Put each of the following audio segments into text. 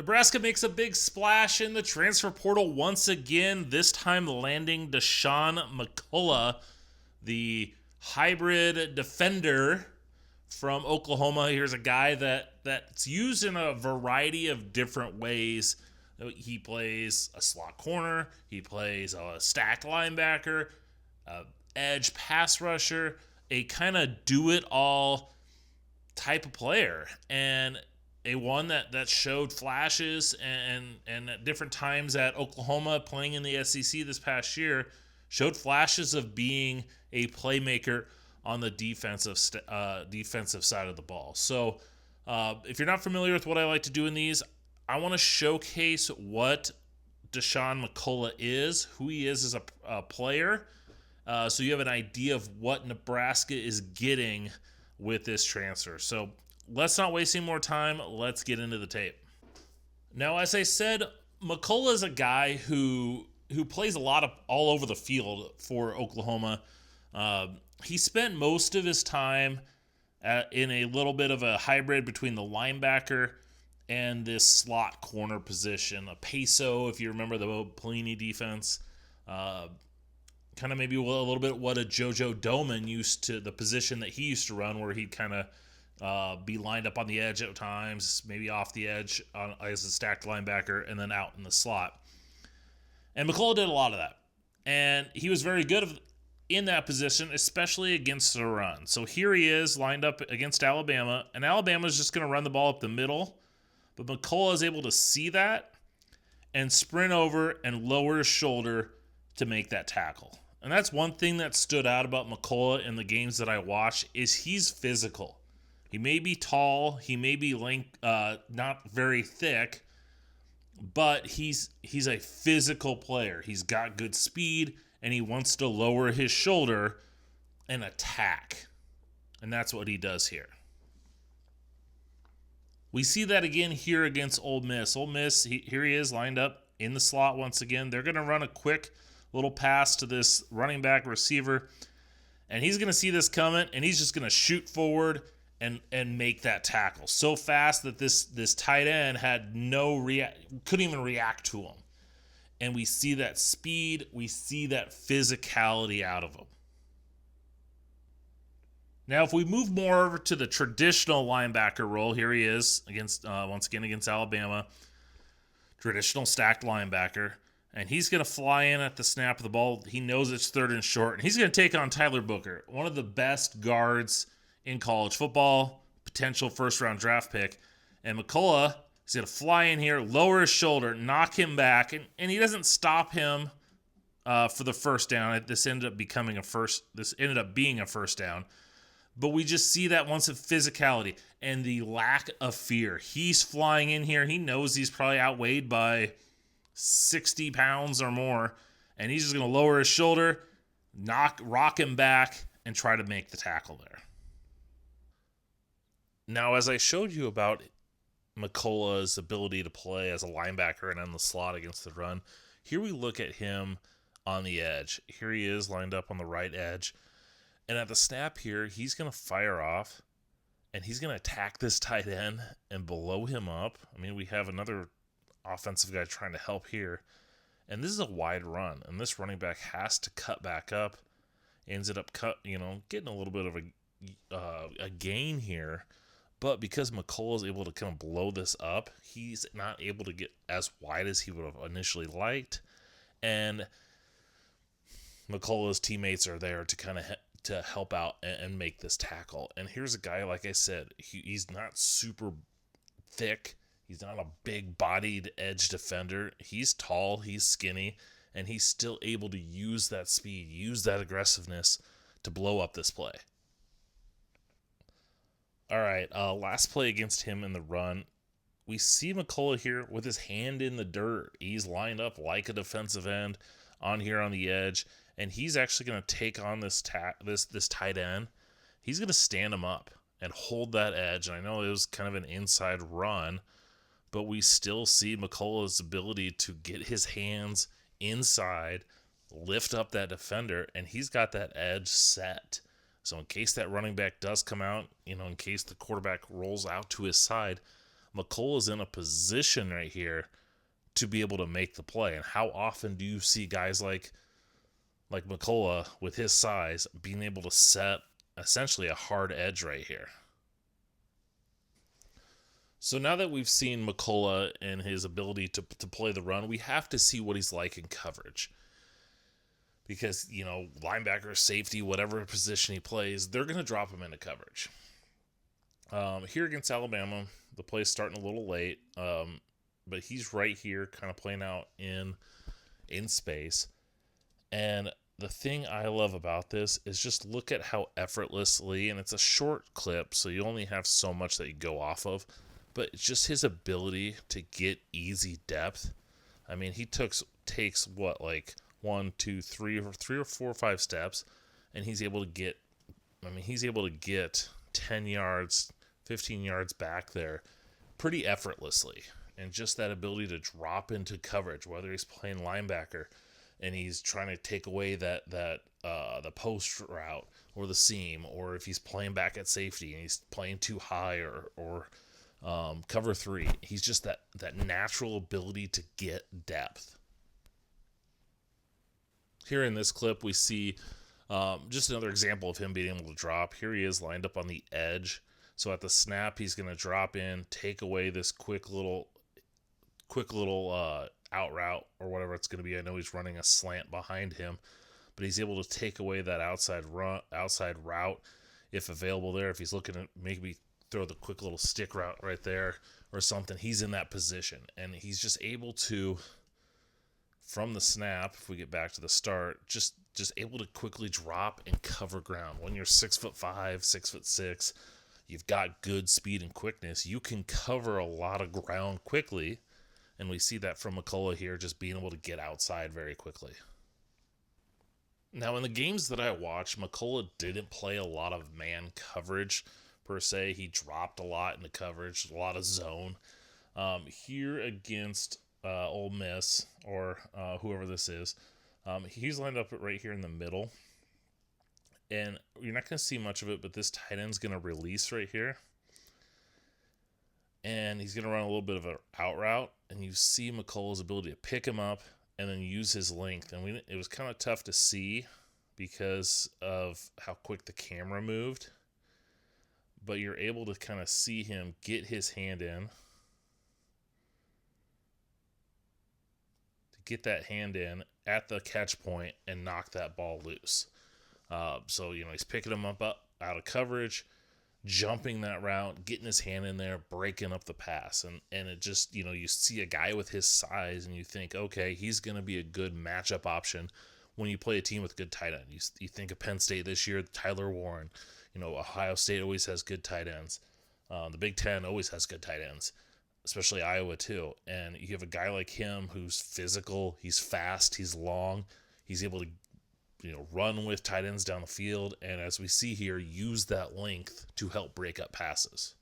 Nebraska makes a big splash in the transfer portal once again, this time landing Dasan McCullough, the hybrid defender from Oklahoma. Here's a guy that's used in a variety of different ways. He plays a slot corner, he plays a stacked linebacker, a edge pass rusher, a kind of do-it-all type of player, and a one that showed flashes and at different times at Oklahoma playing in the SEC this past year showed flashes of being a playmaker on the defensive side of the ball. So if you're not familiar with what I like to do in these, I want to showcase what Dasan McCullough is, who he is as a player, so you have an idea of what Nebraska is getting with this transfer. So let's not waste any more time. Let's get into the tape. Now, as I said, McCullough is a guy who plays a lot of all over the field for Oklahoma. He spent most of his time in a little bit of a hybrid between the linebacker and this slot corner position, a peso, if you remember the Pelini defense. Kind of maybe a little bit what a JoJo Doman used to, the position that he used to run, where he'd kind of be lined up on the edge at times, maybe off the edge as a stacked linebacker, and then out in the slot. And McCullough did a lot of that. And he was very good in that position, especially against the run. So here he is lined up against Alabama, and Alabama's just going to run the ball up the middle. But McCullough is able to see that and sprint over and lower his shoulder to make that tackle. And that's one thing that stood out about McCullough in the games that I watched is he's physical. He may be tall, he may be not very thick, but he's a physical player. He's got good speed, and he wants to lower his shoulder and attack. And that's what he does here. We see that again here against Ole Miss. Ole Miss, here he is lined up in the slot once again. They're going to run a quick little pass to this running back receiver, and he's going to see this coming, and he's just going to shoot forward and make that tackle so fast that this tight end had couldn't even react to him. And we see that speed, we see that physicality out of him. Now, if we move more over to the traditional linebacker role, here he is once again against Alabama, traditional stacked linebacker, and he's going to fly in at the snap of the ball. He knows it's third and short, and he's going to take on Tyler Booker, one of the best guards in college football, potential first-round draft pick. And McCullough is going to fly in here, lower his shoulder, knock him back, and he doesn't stop him for the first down. This ended up being a first down. But we just see that once of physicality and the lack of fear. He's flying in here. He knows he's probably outweighed by 60 pounds or more, and he's just going to lower his shoulder, rock him back, and try to make the tackle there. Now, as I showed you about McCullough's ability to play as a linebacker and in the slot against the run, here we look at him on the edge. Here he is lined up on the right edge. And at the snap here, he's going to fire off, and he's going to attack this tight end and blow him up. I mean, we have another offensive guy trying to help here. And this is a wide run, and this running back has to cut back up. Ends up getting a little bit of a gain here. But because McCullough is able to kind of blow this up, he's not able to get as wide as he would have initially liked. And McCullough's teammates are there to kind of to help out and make this tackle. And here's a guy, like I said, he's not super thick. He's not a big-bodied edge defender. He's tall, he's skinny, and he's still able to use that speed, use that aggressiveness to blow up this play. All right, last play against him in the run. We see McCullough here with his hand in the dirt. He's lined up like a defensive end on here on the edge, and he's actually going to take on this tight end. He's going to stand him up and hold that edge. And I know it was kind of an inside run, but we still see McCullough's ability to get his hands inside, lift up that defender, and he's got that edge set. So in case that running back does come out, in case the quarterback rolls out to his side, McCullough's in a position right here to be able to make the play. And how often do you see guys like McCullough with his size being able to set essentially a hard edge right here? So now that we've seen McCullough and his ability to play the run, we have to see what he's like in coverage. Because, linebacker, safety, whatever position he plays, they're going to drop him into coverage. Here against Alabama, the play's starting a little late, but he's right here kind of playing out in space. And the thing I love about this is just look at how effortlessly, and it's a short clip, so you only have so much that you go off of, but it's just his ability to get easy depth. I mean, he takes what, like 1, 2, 3 or 4 or 5 steps, and he's able to get 10 yards, 15 yards back there pretty effortlessly. And just that ability to drop into coverage, whether he's playing linebacker and he's trying to take away the post route or the seam, or if he's playing back at safety and he's playing too high or cover 3, he's just that natural ability to get depth. Here in this clip, we see just another example of him being able to drop. Here he is lined up on the edge. So at the snap, he's going to drop in, take away this quick little out route or whatever it's going to be. I know he's running a slant behind him, but he's able to take away that outside route if available there. If he's looking to maybe throw the quick little stick route right there or something, he's in that position. And he's just able to, from the snap, if we get back to the start, just able to quickly drop and cover ground. When you're 6'5", 6'6", you've got good speed and quickness, you can cover a lot of ground quickly. And we see that from McCullough here, just being able to get outside very quickly. Now, in the games that I watched, McCullough didn't play a lot of man coverage per se. He dropped a lot into coverage, a lot of zone. Here against Ole Miss, or whoever this is, he's lined up right here in the middle. And you're not going to see much of it, but this tight end's going to release right here. And he's going to run a little bit of an out route. And you see McCullough's ability to pick him up and then use his length. And it was kind of tough to see because of how quick the camera moved. But you're able to kind of see him get his hand in. To get that hand in at the catch point and knock that ball loose. So, he's picking him up out of coverage, jumping that route, getting his hand in there, breaking up the pass. And it just, you see a guy with his size and you think, okay, he's going to be a good matchup option when you play a team with good tight end. You think of Penn State this year, Tyler Warren. Ohio State always has good tight ends. The Big Ten always has good tight ends, especially Iowa too. And you have a guy like him who's physical, he's fast, he's long, he's able to run with tight ends down the field, and as we see here, use that length to help break up passes.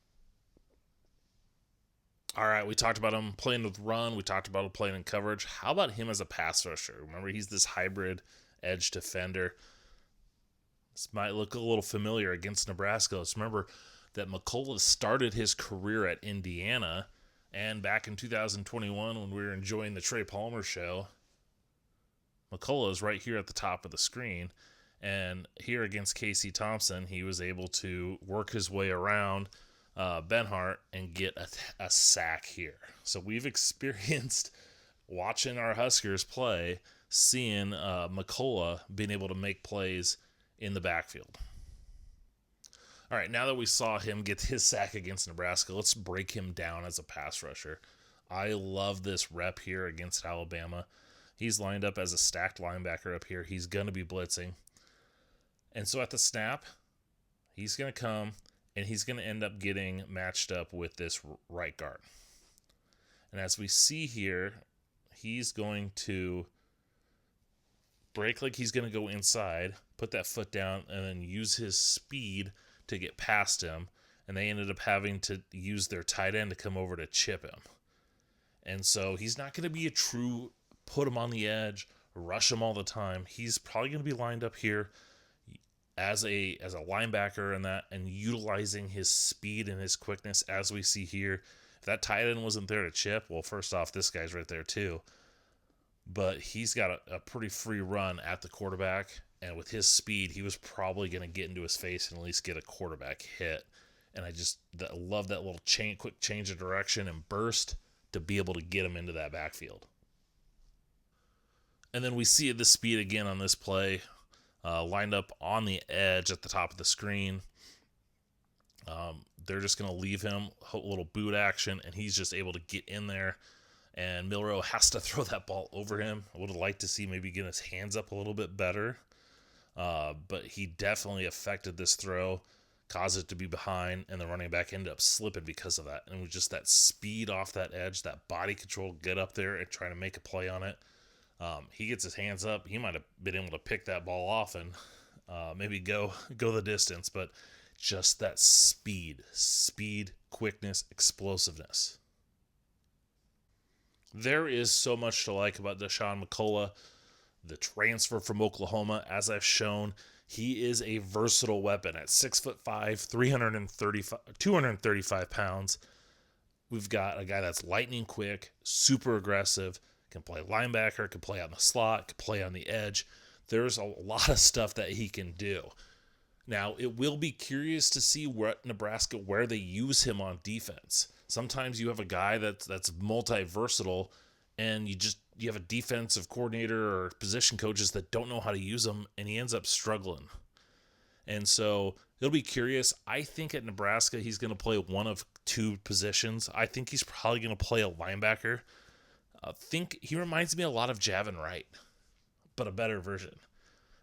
All right, we talked about him playing with run. We talked about him playing in coverage. How about him as a pass rusher? Remember, he's this hybrid edge defender. This might look a little familiar against Nebraska. Let's remember that McCullough started his career at Indiana, and back in 2021 when we were enjoying the Trey Palmer show, McCullough is right here at the top of the screen, and here against Casey Thompson, he was able to work his way around Benhart and get a sack here. So we've experienced, watching our Huskers play, seeing McCullough being able to make plays in the backfield. All right, now that we saw him get his sack against Nebraska, let's break him down as a pass rusher. I love this rep here against Alabama. He's lined up as a stacked linebacker up here. He's going to be blitzing. And so at the snap, he's going to come, and he's going to end up getting matched up with this right guard. And as we see here, he's going to break like he's going to go inside, put that foot down, and then use his speed to get past him. And they ended up having to use their tight end to come over to chip him. And so he's not going to be a true put him on the edge, rush him all the time. He's probably going to be lined up here as a linebacker and utilizing his speed and his quickness as we see here. If that tight end wasn't there to chip, well, first off, this guy's right there too. But he's got a pretty free run at the quarterback. And with his speed, he was probably going to get into his face and at least get a quarterback hit. And I just love that little quick change of direction and burst to be able to get him into that backfield. And then we see the speed again on this play, lined up on the edge at the top of the screen. They're just going to leave him a little boot action, and he's just able to get in there. And Milroe has to throw that ball over him. I would have liked to see maybe get his hands up a little bit better. But he definitely affected this throw, caused it to be behind, and the running back ended up slipping because of that. And it was just that speed off that edge, that body control, get up there and try to make a play on it. He gets his hands up. He might have been able to pick that ball off and maybe go the distance, but just that speed, quickness, explosiveness. There is so much to like about Dasan McCullough, the transfer from Oklahoma. As I've shown, he is a versatile weapon at 6'5", 235 pounds. We've got a guy that's lightning quick, super aggressive, can play linebacker, can play on the slot, can play on the edge. There's a lot of stuff that he can do. Now, it will be curious to see where they use him on defense. Sometimes you have a guy that's multi-versatile, and you have a defensive coordinator or position coaches that don't know how to use him, and he ends up struggling. And so it'll be curious. I think at Nebraska he's going to play one of two positions. I think he's probably going to play a linebacker. I think he reminds me a lot of Javin Wright, but a better version.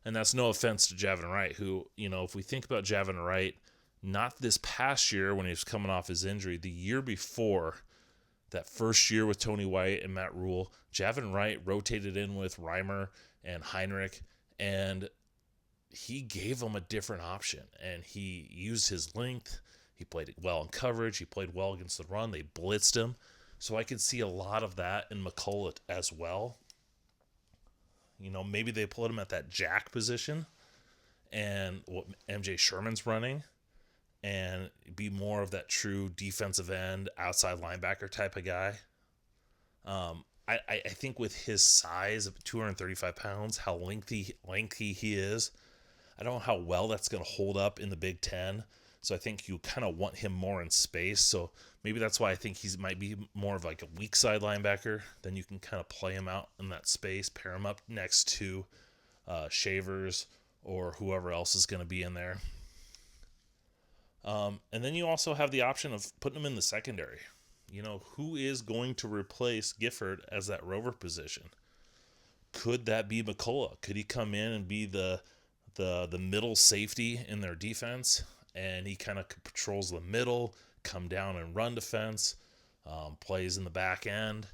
And that's no offense to Javin Wright, who, if we think about Javin Wright, not this past year when he was coming off his injury, the year before, that first year with Tony White and Matt Rule, Javin Wright rotated in with Reimer and Heinrich, and he gave them a different option. And he used his length. He played well in coverage. He played well against the run. They blitzed him. So I could see a lot of that in McCullough as well. Maybe they put him at that jack position and what MJ Sherman's running and be more of that true defensive end, outside linebacker type of guy. I think with his size of 235 pounds, how lengthy he is, I don't know how well that's going to hold up in the Big Ten. So I think you kind of want him more in space. So maybe that's why I think he might be more of like a weak side linebacker. Then you can kind of play him out in that space, pair him up next to Shavers or whoever else is going to be in there. And then you also have the option of putting him in the secondary. Who is going to replace Gifford as that rover position? Could that be McCullough? Could he come in and be the middle safety in their defense? And he kind of patrols the middle, come down and run defense, plays in the back end.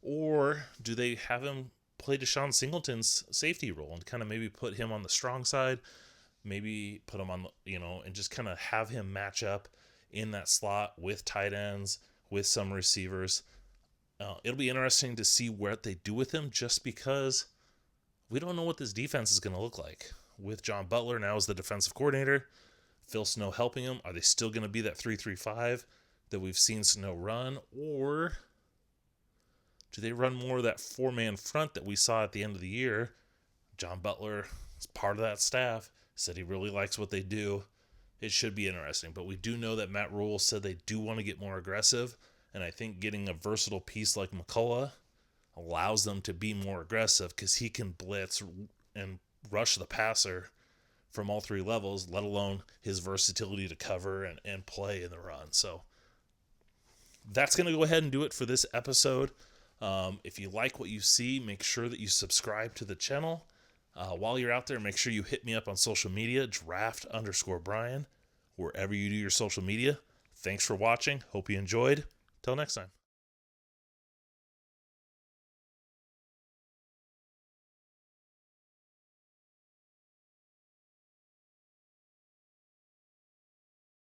Or do they have him play Deshaun Singleton's safety role and kind of maybe put him on the strong side, maybe put him on, and just kind of have him match up in that slot with tight ends, with some receivers. It'll be interesting to see what they do with him just because we don't know what this defense is going to look like. With John Butler now as the defensive coordinator, Phil Snow helping him, are they still going to be that 3-3-5 that we've seen Snow run? Or do they run more of that four-man front that we saw at the end of the year? John Butler is part of that staff, said he really likes what they do. It should be interesting. But we do know that Matt Rule said they do want to get more aggressive, and I think getting a versatile piece like McCullough allows them to be more aggressive because he can blitz and rush the passer from all three levels, let alone his versatility to cover and play in the run. So that's going to go ahead and do it for this episode. If you like what you see, make sure that you subscribe to the channel. While you're out there, make sure you hit me up on social media, draft_Brian, wherever you do your social media. Thanks for watching. Hope you enjoyed. Till next time.